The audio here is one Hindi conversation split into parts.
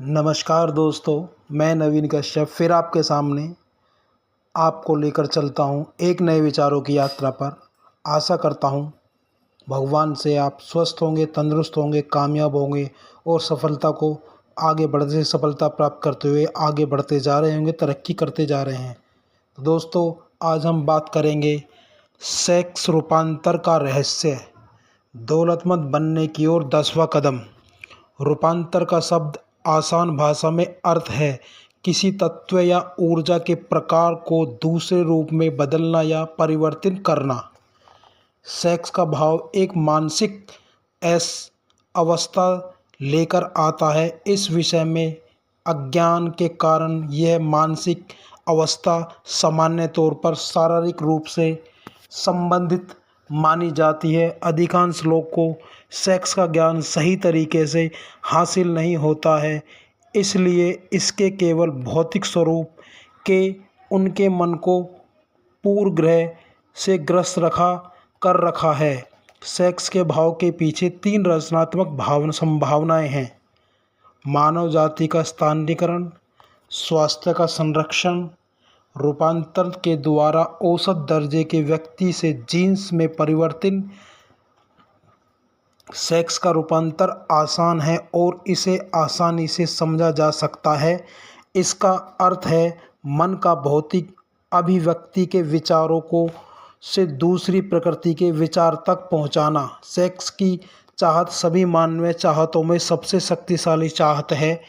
नमस्कार दोस्तों, मैं नवीन कश्यप फिर आपके सामने आपको लेकर चलता हूँ एक नए विचारों की यात्रा पर। आशा करता हूँ भगवान से आप स्वस्थ होंगे, तंदुरुस्त होंगे, कामयाब होंगे और सफलता प्राप्त करते हुए आगे बढ़ते जा रहे होंगे, तरक्की करते जा रहे हैं। तो दोस्तों, आज हम बात करेंगे सेक्स रूपांतर का रहस्य, दौलतमंद बनने की ओर 10वां कदम। रूपांतर का शब्द आसान भाषा में अर्थ है किसी तत्व या ऊर्जा के प्रकार को दूसरे रूप में बदलना या परिवर्तित करना। सेक्स का भाव एक मानसिक एस अवस्था लेकर आता है। इस विषय में अज्ञान के कारण यह मानसिक अवस्था सामान्य तौर पर शारीरिक रूप से संबंधित मानी जाती है। अधिकांश लोग को सेक्स का ज्ञान सही तरीके से हासिल नहीं होता है, इसलिए इसके केवल भौतिक स्वरूप के उनके मन को पूर्वग्रह से ग्रस्त रखा है। सेक्स के भाव के पीछे 3 रचनात्मक संभावनाएं हैं: मानव जाति का स्थानीयकरण, स्वास्थ्य का संरक्षण, रूपांतर के द्वारा औसत दर्जे के व्यक्ति से जीन्स में परिवर्तन। सेक्स का रूपांतर आसान है और इसे आसानी से समझा जा सकता है। इसका अर्थ है मन का भौतिक अभिव्यक्ति के विचारों को से दूसरी प्रकृति के विचार तक पहुंचाना। सेक्स की चाहत सभी मानवीय चाहतों में सबसे शक्तिशाली चाहत है।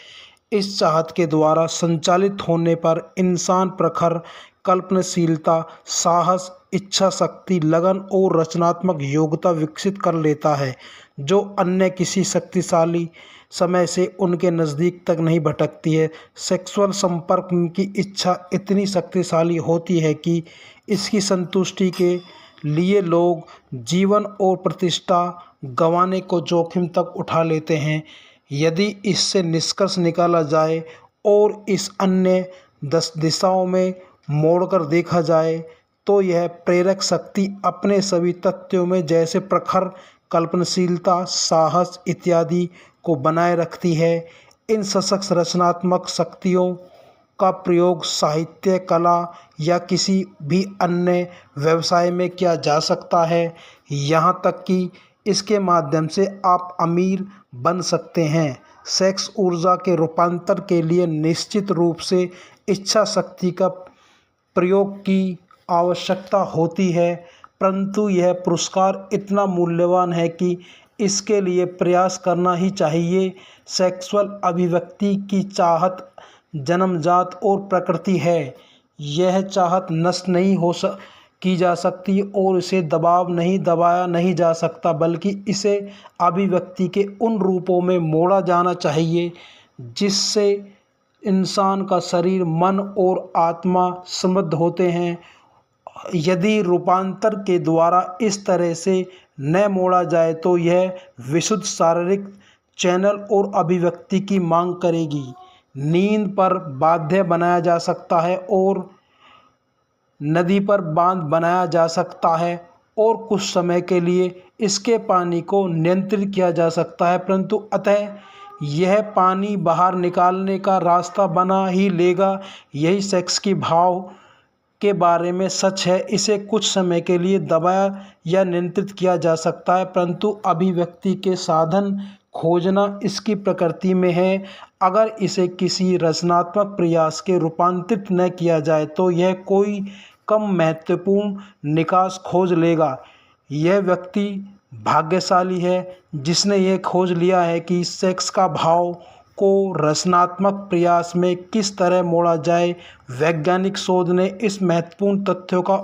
इस चाहत के द्वारा संचालित होने पर इंसान प्रखर कल्पनाशीलता, साहस, इच्छा शक्ति, लगन और रचनात्मक योग्यता विकसित कर लेता है, जो अन्य किसी शक्तिशाली समय से उनके नज़दीक तक नहीं भटकती है। सेक्सुअल संपर्क की इच्छा इतनी शक्तिशाली होती है कि इसकी संतुष्टि के लिए लोग जीवन और प्रतिष्ठा गंवाने को जोखिम तक उठा लेते हैं। यदि इससे निष्कर्ष निकाला जाए और इस अन्य 10 दिशाओं में मोड़कर देखा जाए तो यह प्रेरक शक्ति अपने सभी तथ्यों में, जैसे प्रखर कल्पनाशीलता, साहस इत्यादि को बनाए रखती है। इन सशक्त रचनात्मक शक्तियों का प्रयोग साहित्य, कला या किसी भी अन्य व्यवसाय में किया जा सकता है। यहाँ तक कि इसके माध्यम से आप अमीर बन सकते हैं। सेक्स ऊर्जा के रूपांतर के लिए निश्चित रूप से इच्छा शक्ति का प्रयोग की आवश्यकता होती है, परंतु यह पुरस्कार इतना मूल्यवान है कि इसके लिए प्रयास करना ही चाहिए। सेक्सुअल अभिव्यक्ति की चाहत जन्मजात और प्रकृति है। यह चाहत नष्ट नहीं की जा सकती और इसे दबाया नहीं जा सकता, बल्कि इसे अभिव्यक्ति के उन रूपों में मोड़ा जाना चाहिए जिससे इंसान का शरीर, मन और आत्मा समृद्ध होते हैं। यदि रूपांतर के द्वारा इस तरह से न मोड़ा जाए तो यह विशुद्ध शारीरिक चैनल और अभिव्यक्ति की मांग करेगी। नींद पर बाध्य बनाया जा सकता है और नदी पर बांध बनाया जा सकता है और कुछ समय के लिए इसके पानी को नियंत्रित किया जा सकता है, परंतु अतः यह पानी बाहर निकालने का रास्ता बना ही लेगा। यही सेक्स की भाव के बारे में सच है। इसे कुछ समय के लिए दबाया या नियंत्रित किया जा सकता है, परंतु अभिव्यक्ति के साधन खोजना इसकी प्रकृति में है। अगर इसे किसी रचनात्मक प्रयास के रूपांतरित न किया जाए तो यह कोई कम महत्वपूर्ण निकास खोज लेगा। यह व्यक्ति भाग्यशाली है जिसने यह खोज लिया है कि सेक्स का भाव को रचनात्मक प्रयास में किस तरह मोड़ा जाए। वैज्ञानिक शोध ने इस महत्वपूर्ण तथ्यों का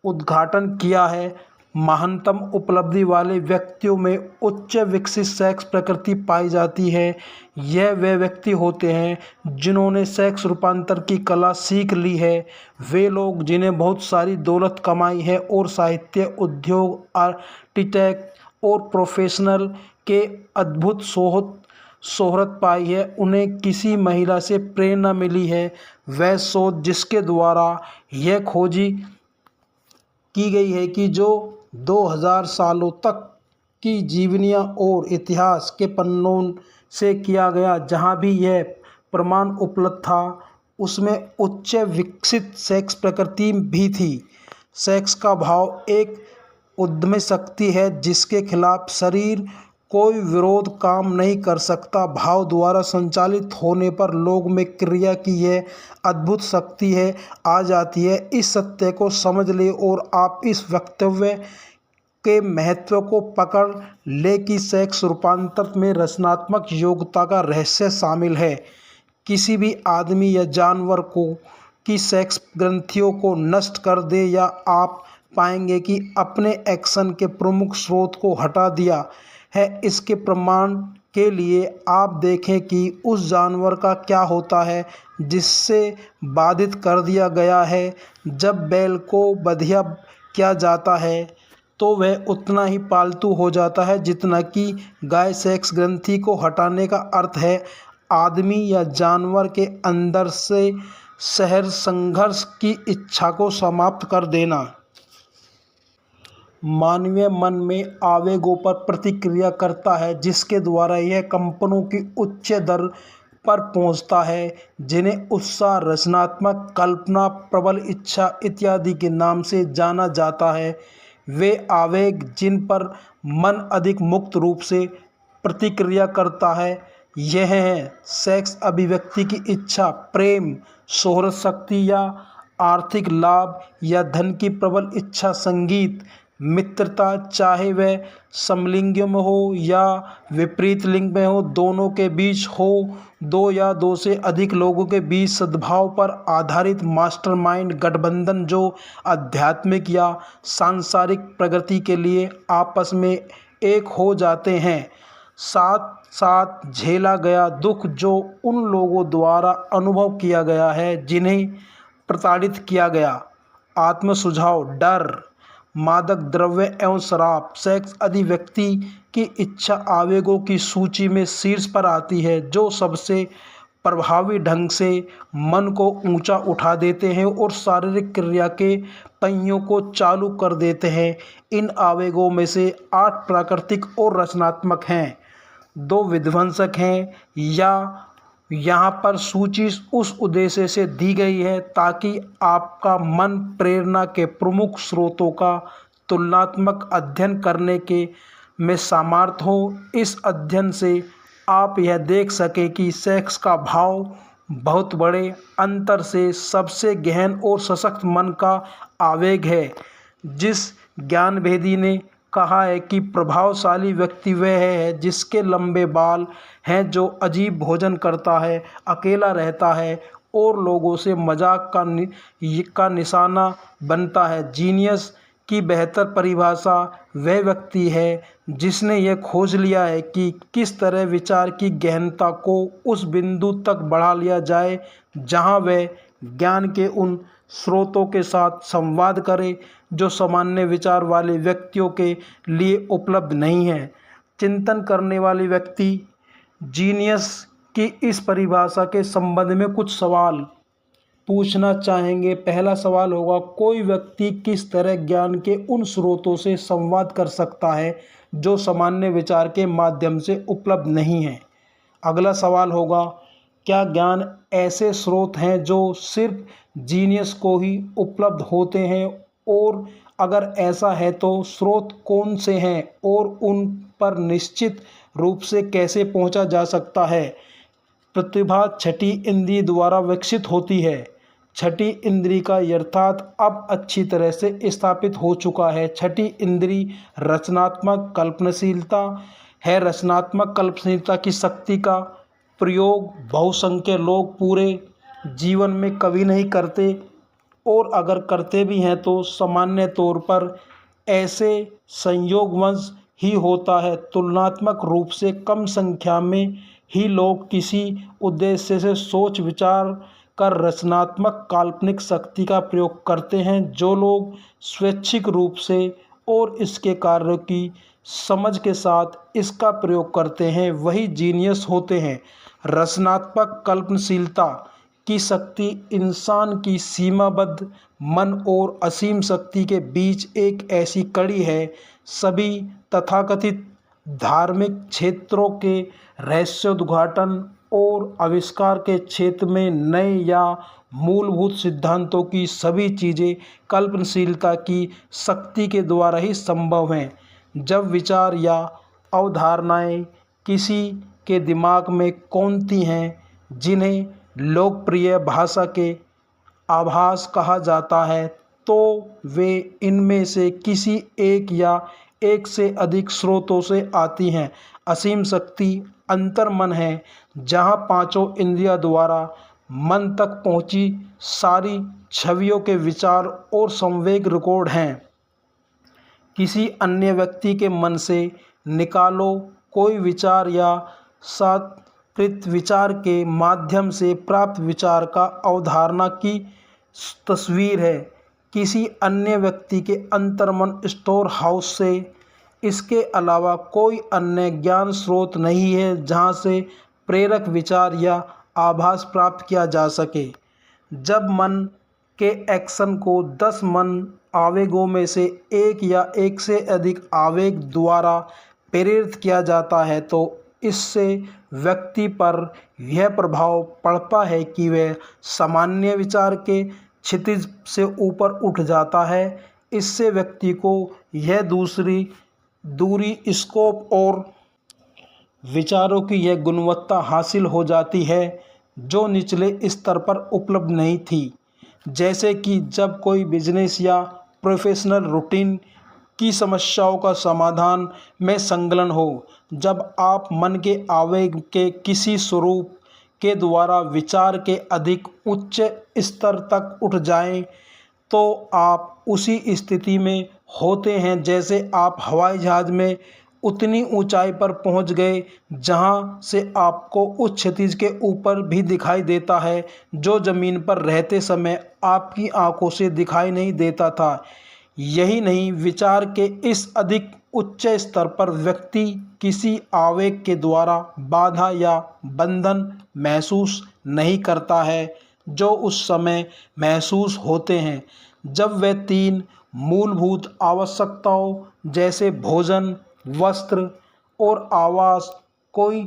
उद्घाटन किया है। महानतम उपलब्धि वाले व्यक्तियों में उच्च विकसित सेक्स प्रकृति पाई जाती है। यह वे व्यक्ति होते हैं जिन्होंने सेक्स रूपांतर की कला सीख ली है। वे लोग जिन्हें बहुत सारी दौलत कमाई है और साहित्य, उद्योग, आर्किटेक्ट और प्रोफेशनल के अद्भुत शोहरत पाई है, उन्हें किसी महिला से प्रेरणा मिली है। वह शोध जिसके द्वारा यह खोजी की गई है कि जो 2000 सालों तक की जीवनियाँ और इतिहास के पन्नों से किया गया। जहाँ भी यह प्रमाण उपलब्ध था उसमें उच्च विकसित सेक्स प्रकृति भी थी। सेक्स का भाव एक उद्यमी शक्ति है जिसके खिलाफ शरीर कोई विरोध काम नहीं कर सकता। भाव द्वारा संचालित होने पर लोग में क्रिया की यह अद्भुत शक्ति है आ जाती है। इस सत्य को समझ ले और आप इस वक्तव्य के महत्व को पकड़ ले कि सेक्स रूपांतर में रचनात्मक योग्यता का रहस्य शामिल है। किसी भी आदमी या जानवर को की सेक्स ग्रंथियों को नष्ट कर दे या आप पाएंगे कि अपने एक्शन के प्रमुख स्रोत को हटा दिया है। इसके प्रमाण के लिए आप देखें कि उस जानवर का क्या होता है जिससे बाधित कर दिया गया है। जब बैल को बधिया किया जाता है तो वह उतना ही पालतू हो जाता है जितना कि गाय। सेक्स ग्रंथि को हटाने का अर्थ है आदमी या जानवर के अंदर से शहर संघर्ष की इच्छा को समाप्त कर देना। मानवीय मन में आवेगों पर प्रतिक्रिया करता है जिसके द्वारा यह कंपनों की उच्च दर पर पहुंचता है जिन्हें उत्साह, रचनात्मक कल्पना, प्रबल इच्छा इत्यादि के नाम से जाना जाता है। वे आवेग जिन पर मन अधिक मुक्त रूप से प्रतिक्रिया करता है यह है सेक्स अभिव्यक्ति की इच्छा, प्रेम, शोहरत शक्ति या आर्थिक लाभ या धन की प्रबल इच्छा, संगीत, मित्रता, चाहे वह समलिंग में हो या विपरीत लिंग में हो, दोनों के बीच हो, दो या दो से अधिक लोगों के बीच सद्भाव पर आधारित मास्टरमाइंड गठबंधन जो आध्यात्मिक या सांसारिक प्रगति के लिए आपस में एक हो जाते हैं। साथ साथ झेला गया दुख जो उन लोगों द्वारा अनुभव किया गया है जिन्हें प्रताड़ित किया गया। आत्म सुझाव, डर, मादक द्रव्य एवं शराब। सेक्स अभिव्यक्ति की इच्छा आवेगों की सूची में शीर्ष पर आती है जो सबसे प्रभावी ढंग से मन को ऊंचा उठा देते हैं और शारीरिक क्रिया के पहियों को चालू कर देते हैं। इन आवेगों में से 8 प्राकृतिक और रचनात्मक हैं, 2 विध्वंसक हैं। या यहाँ पर सूची उस उद्देश्य से दी गई है ताकि आपका मन प्रेरणा के प्रमुख स्रोतों का तुलनात्मक अध्ययन करने के में सामर्थ्य हो। इस अध्ययन से आप यह देख सकें कि सेक्स का भाव बहुत बड़े अंतर से सबसे गहन और सशक्त मन का आवेग है। जिस ज्ञानभेदी ने कहा है कि प्रभावशाली व्यक्ति वह है जिसके लंबे बाल हैं, जो अजीब भोजन करता है, अकेला रहता है और लोगों से मजाक का निशाना बनता है। जीनियस की बेहतर परिभाषा वह व्यक्ति है जिसने यह खोज लिया है कि किस तरह विचार की गहनता को उस बिंदु तक बढ़ा लिया जाए जहां वह ज्ञान के उन स्रोतों के साथ संवाद करे जो सामान्य विचार वाले व्यक्तियों के लिए उपलब्ध नहीं है। चिंतन करने वाले व्यक्ति जीनियस की इस परिभाषा के संबंध में कुछ सवाल पूछना चाहेंगे। पहला सवाल होगा, कोई व्यक्ति किस तरह ज्ञान के उन स्रोतों से संवाद कर सकता है जो सामान्य विचार के माध्यम से उपलब्ध नहीं है। अगला सवाल होगा, क्या ज्ञान ऐसे स्रोत हैं जो सिर्फ जीनियस को ही उपलब्ध होते हैं, और अगर ऐसा है तो स्रोत कौन से हैं और उन पर निश्चित रूप से कैसे पहुंचा जा सकता है। प्रतिभा छठी इंद्रिय द्वारा विकसित होती है। छठी इंद्री का यथार्थ अब अच्छी तरह से स्थापित हो चुका है। छठी इंद्री रचनात्मक कल्पनाशीलता है। रचनात्मक कल्पनाशीलता की शक्ति का प्रयोग बहुसंख्यक लोग पूरे जीवन में कभी नहीं करते, और अगर करते भी हैं तो सामान्य तौर पर ऐसे संयोगवश ही होता है। तुलनात्मक रूप से कम संख्या में ही लोग किसी उद्देश्य से सोच विचार कर रचनात्मक काल्पनिक शक्ति का प्रयोग करते हैं। जो लोग स्वैच्छिक रूप से और इसके कार्यों की समझ के साथ इसका प्रयोग करते हैं वही जीनियस होते हैं। रचनात्मक कल्पनाशीलता की शक्ति इंसान की सीमाबद्ध मन और असीम शक्ति के बीच एक ऐसी कड़ी है। सभी तथाकथित धार्मिक क्षेत्रों के रहस्योद्घाटन और आविष्कार के क्षेत्र में नए या मूलभूत सिद्धांतों की सभी चीज़ें कल्पनाशीलता की शक्ति के द्वारा ही संभव हैं। जब विचार या अवधारणाएं किसी के दिमाग में कौंधती हैं, जिन्हें लोकप्रिय भाषा के आभास कहा जाता है, तो वे इनमें से किसी एक या एक से अधिक स्रोतों से आती हैं। असीम शक्ति अंतर्मन है, जहाँ पांचों इंद्रियों द्वारा मन तक पहुँची सारी छवियों के विचार और संवेग रिकॉर्ड हैं। किसी अन्य व्यक्ति के मन से निकालो कोई विचार या सात्कृत विचार के माध्यम से प्राप्त विचार का अवधारणा की तस्वीर है, किसी अन्य व्यक्ति के अंतर्मन स्टोर हाउस से। इसके अलावा कोई अन्य ज्ञान स्रोत नहीं है जहाँ से प्रेरक विचार या आभास प्राप्त किया जा सके। जब मन के एक्शन को 10 मन आवेगों में से एक या एक से अधिक आवेग द्वारा प्रेरित किया जाता है, तो इससे व्यक्ति पर यह प्रभाव पड़ता है कि वह सामान्य विचार के क्षितिज से ऊपर उठ जाता है। इससे व्यक्ति को यह दूरी स्कोप और विचारों की यह गुणवत्ता हासिल हो जाती है जो निचले स्तर पर उपलब्ध नहीं थी। जैसे कि जब कोई बिजनेस या प्रोफेशनल रूटीन की समस्याओं का समाधान में संलग्न हो, जब आप मन के आवेग के किसी स्वरूप के द्वारा विचार के अधिक उच्च स्तर तक उठ जाएं, तो आप उसी स्थिति में होते हैं जैसे आप हवाई जहाज़ में उतनी ऊंचाई पर पहुंच गए जहां से आपको उस क्षितिज के ऊपर भी दिखाई देता है जो ज़मीन पर रहते समय आपकी आंखों से दिखाई नहीं देता था। यही नहीं, विचार के इस अधिक उच्च स्तर पर व्यक्ति किसी आवेग के द्वारा बाधा या बंधन महसूस नहीं करता है जो उस समय महसूस होते हैं जब वह 3 मूलभूत आवश्यकताओं जैसे भोजन, वस्त्र और आवास कोई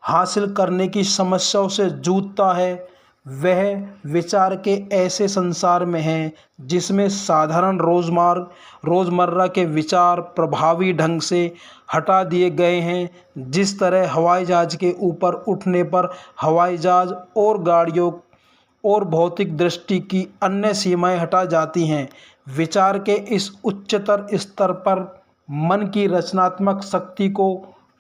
हासिल करने की समस्याओं से जूझता है। वह विचार के ऐसे संसार में है जिसमें साधारण रोज़मर्रा के विचार प्रभावी ढंग से हटा दिए गए हैं। जिस तरह हवाई जहाज़ के ऊपर उठने पर हवाई जहाज़ और गाड़ियों और भौतिक दृष्टि की अन्य सीमाएं हटा जाती हैं, विचार के इस उच्चतर स्तर पर मन की रचनात्मक शक्ति को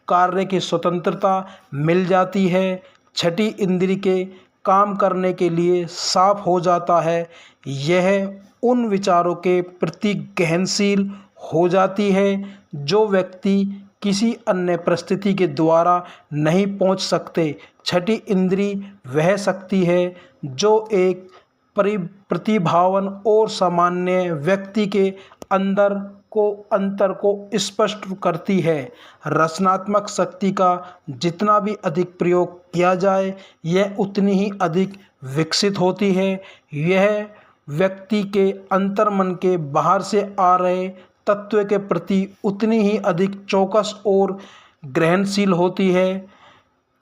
कार्य की स्वतंत्रता मिल जाती है। छठी इंद्री के काम करने के लिए साफ हो जाता है। यह उन विचारों के प्रति गहनशील हो जाती है जो व्यक्ति किसी अन्य परिस्थिति के द्वारा नहीं पहुंच सकते। छठी इंद्री वह शक्ति है जो एक प्रतिभावान और सामान्य व्यक्ति के अंतर को स्पष्ट करती है। रचनात्मक शक्ति का जितना भी अधिक प्रयोग किया जाए, यह उतनी ही अधिक विकसित होती है। यह व्यक्ति के अंतर्मन के बाहर से आ रहे तत्व के प्रति उतनी ही अधिक चौकस और ग्रहणशील होती है।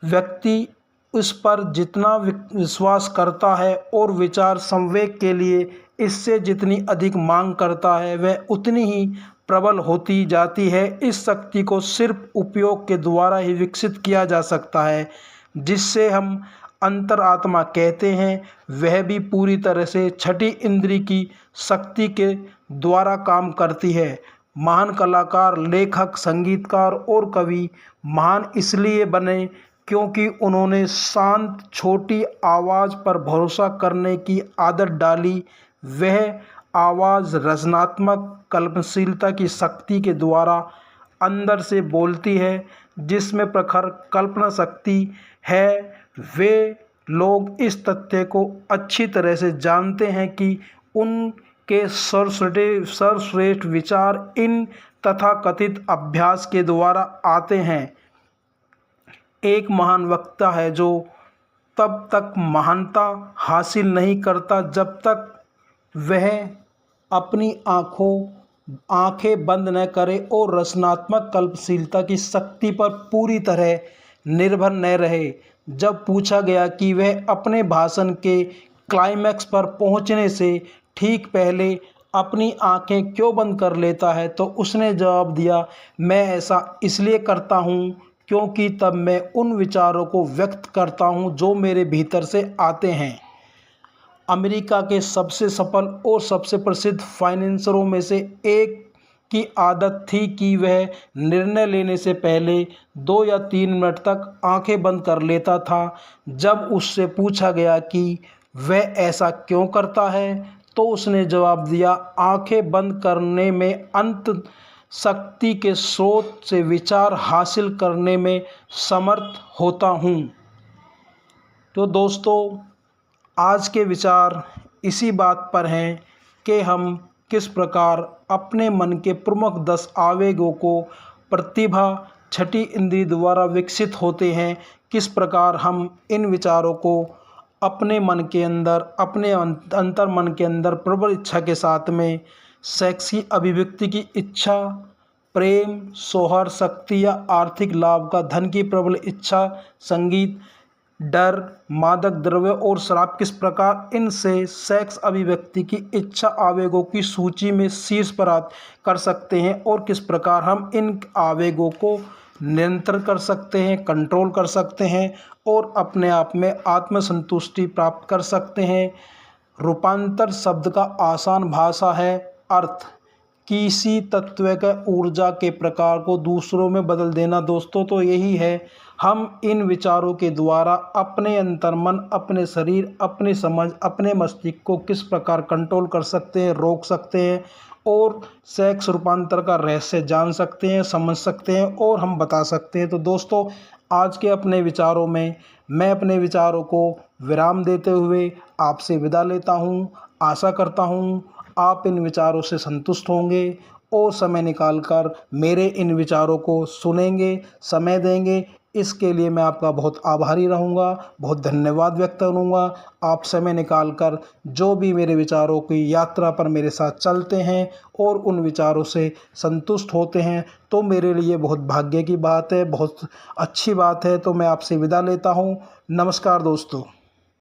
व्यक्ति उस पर जितना विश्वास करता है और विचार संवेग के लिए इससे जितनी अधिक मांग करता है, वह उतनी ही प्रबल होती जाती है। इस शक्ति को सिर्फ उपयोग के द्वारा ही विकसित किया जा सकता है। जिससे हम अंतरात्मा कहते हैं, वह भी पूरी तरह से छठी इंद्री की शक्ति के द्वारा काम करती है। महान कलाकार, लेखक, संगीतकार और कवि महान इसलिए बने क्योंकि उन्होंने शांत छोटी आवाज़ पर भरोसा करने की आदत डाली। वह आवाज़ रचनात्मक कल्पनाशीलता की शक्ति के द्वारा अंदर से बोलती है, जिसमें प्रखर कल्पना शक्ति है। वे लोग इस तथ्य को अच्छी तरह से जानते हैं कि उनके सर्वश्रेष्ठ विचार इन तथाकथित अभ्यास के द्वारा आते हैं। एक महान वक्ता है जो तब तक महानता हासिल नहीं करता जब तक वह अपनी आँखों आंखें बंद न करें और रचनात्मक कल्पशीलता की शक्ति पर पूरी तरह निर्भर न रहे। जब पूछा गया कि वह अपने भाषण के क्लाइमैक्स पर पहुंचने से ठीक पहले अपनी आंखें क्यों बंद कर लेता है, तो उसने जवाब दिया, मैं ऐसा इसलिए करता हूं क्योंकि तब मैं उन विचारों को व्यक्त करता हूं जो मेरे भीतर से आते हैं। अमेरिका के सबसे सफल और सबसे प्रसिद्ध फाइनेंसरों में से एक की आदत थी कि वह निर्णय लेने से पहले 2 या 3 मिनट तक आंखें बंद कर लेता था। जब उससे पूछा गया कि वह ऐसा क्यों करता है, तो उसने जवाब दिया, आंखें बंद करने में अंत शक्ति के स्रोत से विचार हासिल करने में समर्थ होता हूँ। तो दोस्तों, आज के विचार इसी बात पर हैं कि हम किस प्रकार अपने मन के प्रमुख 10 आवेगों को प्रतिभा छठी इंद्रिय द्वारा विकसित होते हैं, किस प्रकार हम इन विचारों को अपने मन के अंदर, अपने अंतर मन के अंदर प्रबल इच्छा के साथ में सेक्स की अभिव्यक्ति की इच्छा, प्रेम, सौहार्द, शक्ति या आर्थिक लाभ का, धन की प्रबल इच्छा, संगीत, डर, मादक द्रव्य और शराब, किस प्रकार इनसे सेक्स अभिव्यक्ति की इच्छा आवेगों की सूची में शीर्ष पर कर सकते हैं और किस प्रकार हम इन आवेगों को नियंत्रण कर सकते हैं, कंट्रोल कर सकते हैं और अपने आप में आत्मसंतुष्टि प्राप्त कर सकते हैं। रूपांतर शब्द का आसान भाषा है अर्थ, किसी तत्व का ऊर्जा के प्रकार को दूसरों में बदल देना। दोस्तों, तो यही है, हम इन विचारों के द्वारा अपने अंतर्मन, अपने शरीर, अपनी समझ, अपने मस्तिष्क को किस प्रकार कंट्रोल कर सकते हैं, रोक सकते हैं और सेक्स रूपांतर का रहस्य जान सकते हैं, समझ सकते हैं और हम बता सकते हैं। तो दोस्तों, आज के अपने विचारों में मैं अपने विचारों को विराम देते हुए आपसे विदा लेता हूँ। आशा करता हूँ आप इन विचारों से संतुष्ट होंगे और समय निकालकर मेरे इन विचारों को सुनेंगे, समय देंगे। इसके लिए मैं आपका बहुत आभारी रहूँगा, बहुत धन्यवाद व्यक्त करूँगा। आप समय निकालकर जो भी मेरे विचारों की यात्रा पर मेरे साथ चलते हैं और उन विचारों से संतुष्ट होते हैं, तो मेरे लिए बहुत भाग्य की बात है, बहुत अच्छी बात है। तो मैं आपसे विदा लेता हूँ। नमस्कार दोस्तों।